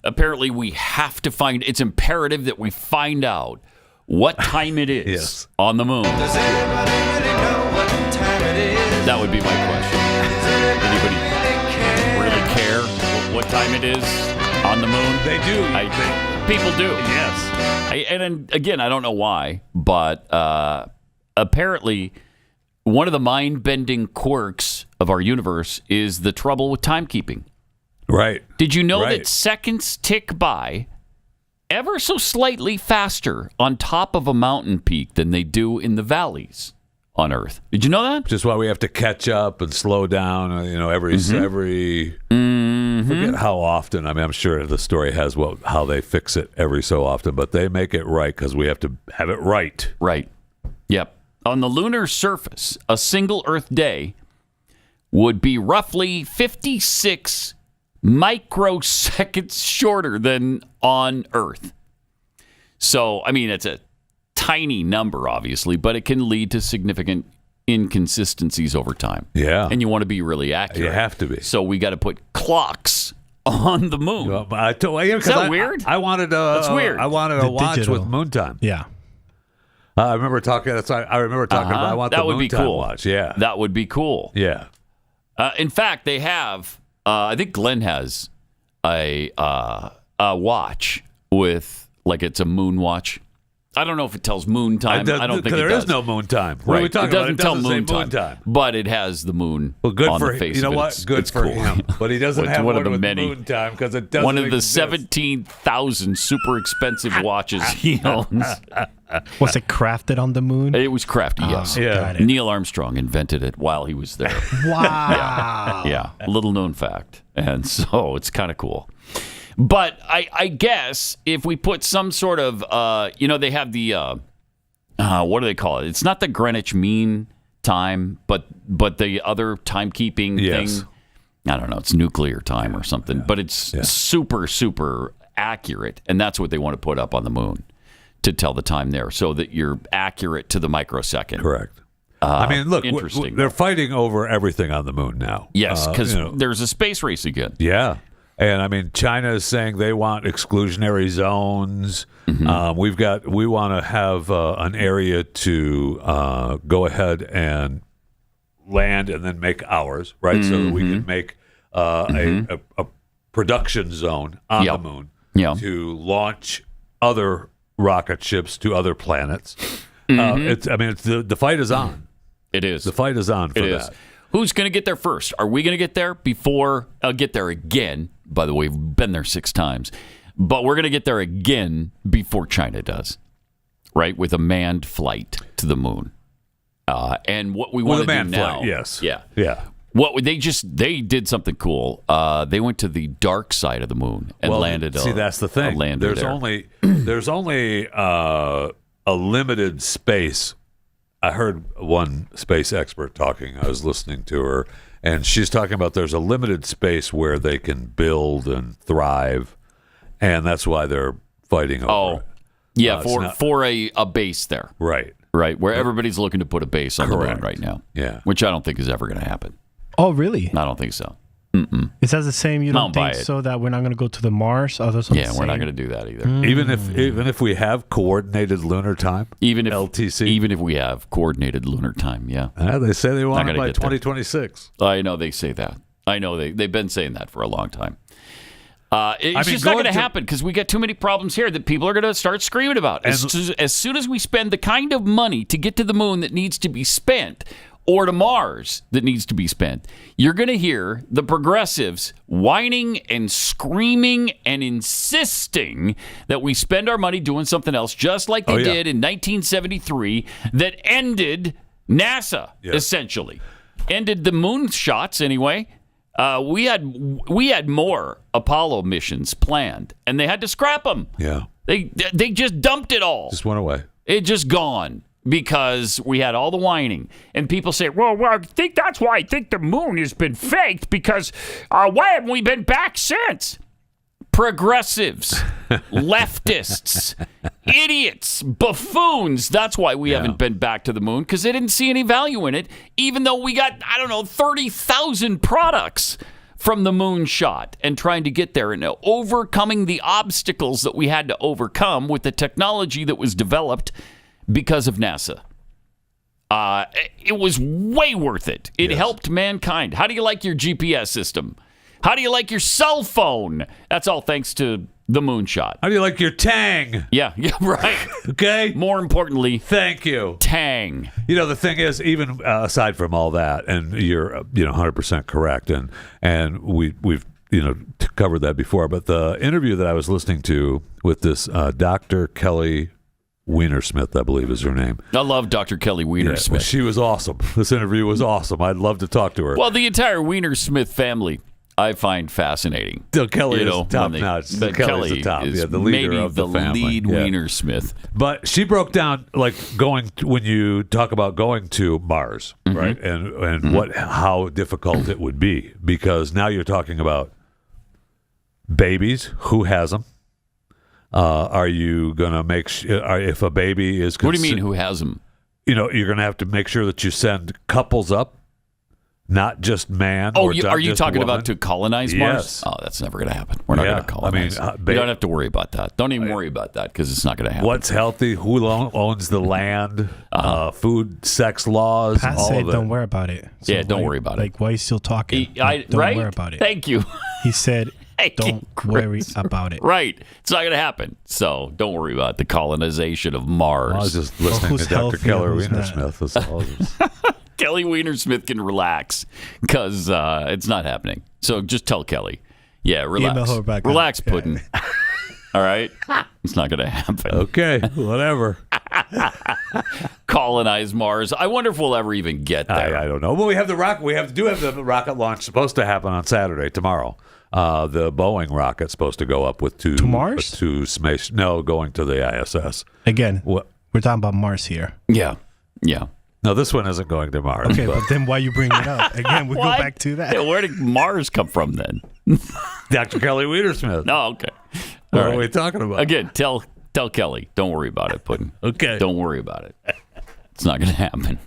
apparently we have to it's imperative that we find out what time it is Yes. on the moon. Does anybody really know what time it is? That would be my question. Anybody really care what time it is on the moon? They do. People do. Yes. And again, I don't know why, but apparently one of the mind-bending quirks of our universe is the trouble with timekeeping. Right. Did you know Right. that seconds tick by ever so slightly faster on top of a mountain peak than they do in the valleys on Earth? Did you know that? Just why we have to catch up and slow down, every forget how often. I mean, I'm sure the story has how they fix it every so often, but they make it right because we have to have it right. Right. Yep. On the lunar surface, a single Earth day would be roughly 56 microseconds shorter than on Earth. So, I mean, it's a tiny number, obviously, but it can lead to significant inconsistencies over time. Yeah. And you want to be really accurate. You have to be. So we got to put clocks on the moon. Well, Is that weird? I wanted That's weird. I wanted a watch digital. with moon time. Yeah. I remember talking. I remember talking about. I want that the would moon be time cool. watch. Yeah. That would be cool. Yeah. In fact, they have. I think Glenn has a watch with it's a moon watch. I don't know if it tells moon time. I don't think it does. There is no moon time. What Right. are we talking It doesn't about? tell moon time, but it has the moon Good on for the face you know of it. what? Good it's for cool. him. But he doesn't It's have one one of the with many. moon time because it doesn't. One of the exist. 17,000 super expensive watches he owns. Was it crafted on the moon? It was crafty, yes. Yeah. Got it. Neil Armstrong invented it while he was there. Wow. Yeah, little known fact. And so it's kind of cool. But I guess if we put some sort of, they have the, what do they call it? It's not the Greenwich Mean Time, but the other timekeeping thing. I don't know. It's nuclear time or something. Yeah. But it's super, super accurate. And that's what they want to put up on the moon to tell the time there so that you're accurate to the microsecond. Correct. I mean, look, interesting. They're fighting over everything on the moon now. Yes, because there's a space race again. Yeah. And I mean, China is saying they want exclusionary zones. Mm-hmm. We want to have an area to go ahead and land and then make ours, right? Mm-hmm. So that we can make a production zone on the moon to launch other rocket ships to other planets. The fight is on. It is. The fight is on for that. Who's going to get there first? Are we going to get there before? I'll get there again. By the way, we've been there 6 times. But we're going to get there again before China does, right? With a manned flight to the moon. And what we want to do now. Flight, yes. Yeah. They did something cool. They went to the dark side of the moon and landed. See, that's the thing. There's only a limited space. I heard one space expert talking. I was listening to her, and she's talking about there's a limited space where they can build and thrive, and that's why they're fighting over it. Yeah, for a base there. Right, where everybody's looking to put a base on the moon right now. Yeah, which I don't think is ever going to happen. Oh, really? I don't think so. Is that the same? You don't think so that we're not going to go to the Mars? We're not going to do that either. Even if we have coordinated lunar time, even if LTC, even if we have coordinated lunar time, they say they want it by 2026. I know they say that. I know they've been saying that for a long time. It's just not going to happen because we got too many problems here that people are going to start screaming about. As soon as we spend the kind of money to get to the moon that needs to be spent, or to Mars that needs to be spent, you're going to hear the progressives whining and screaming and insisting that we spend our money doing something else, just like they did in 1973, that ended NASA, essentially. Ended the moon shots, anyway. We had more Apollo missions planned, and they had to scrap them. Yeah. They just dumped it all. Just went away. It just gone. Because we had all the whining. And people say, well, I think that's why I think the moon has been faked, because why haven't we been back since? Progressives, leftists, idiots, buffoons. That's why we haven't been back to the moon, because they didn't see any value in it, even though we got, 30,000 products from the moonshot and trying to get there and overcoming the obstacles that we had to overcome with the technology that was developed because of NASA. It was way worth it. It helped mankind. How do you like your GPS system? How do you like your cell phone? That's all thanks to the moonshot. How do you like your Tang? Yeah, right. Okay. More importantly, thank you. Tang. The thing is, even aside from all that, and you're 100% correct, and we've covered that before. But the interview that I was listening to with this Dr. Kelly Wienersmith, I believe is her name. I love Dr. Kelly Wienersmith. Well, she was awesome. This interview was awesome. I'd love to talk to her. Well, the entire Wienersmith family I find fascinating. Kelly is top notch. Kelly's the top. Is the leader of the family. Lead Wienersmith. But she broke down when you talk about going to Mars, right? And how difficult it would be, because now you're talking about babies. Who has them? Are you going to make if a baby is... What do you mean, who has them? You're going to have to make sure that you send couples up, not just man. Oh, are you talking about to colonize Mars? Yes. Oh, that's never going to happen. We're not going to colonize. You don't have to worry about that. Don't even worry about that, because it's not going to happen. What's healthy? Who owns the land? Food, sex laws, Pat all said, of it. don't worry about it. So don't worry about it. Why are you still talking? Don't worry about it. Thank you. He said... Don't worry about it. Right. It's not going to happen. So don't worry about the colonization of Mars. I was just listening to Dr. Kelly Wienersmith. Kelly Wienersmith can relax, because it's not happening. So just tell Kelly. Yeah, relax. Relax, Puddin'. All right? It's not going to happen. Okay, whatever. Colonize Mars. I wonder if we'll ever even get there. I don't know. Well, we have the rocket. We have the rocket launch supposed to happen on Saturday, tomorrow. The Boeing rocket's supposed to go up with two... To Mars? Going to the ISS. Again, we're talking about Mars here. Yeah. No, this one isn't going to Mars. Okay, but then why you bring it up? Again, we go back to that. Yeah, where did Mars come from then? Dr. Kelly Wienersmith. Oh, okay. What are we talking about? Again, tell Kelly. Don't worry about it, Puddin'. Okay. Don't worry about it. It's not going to happen.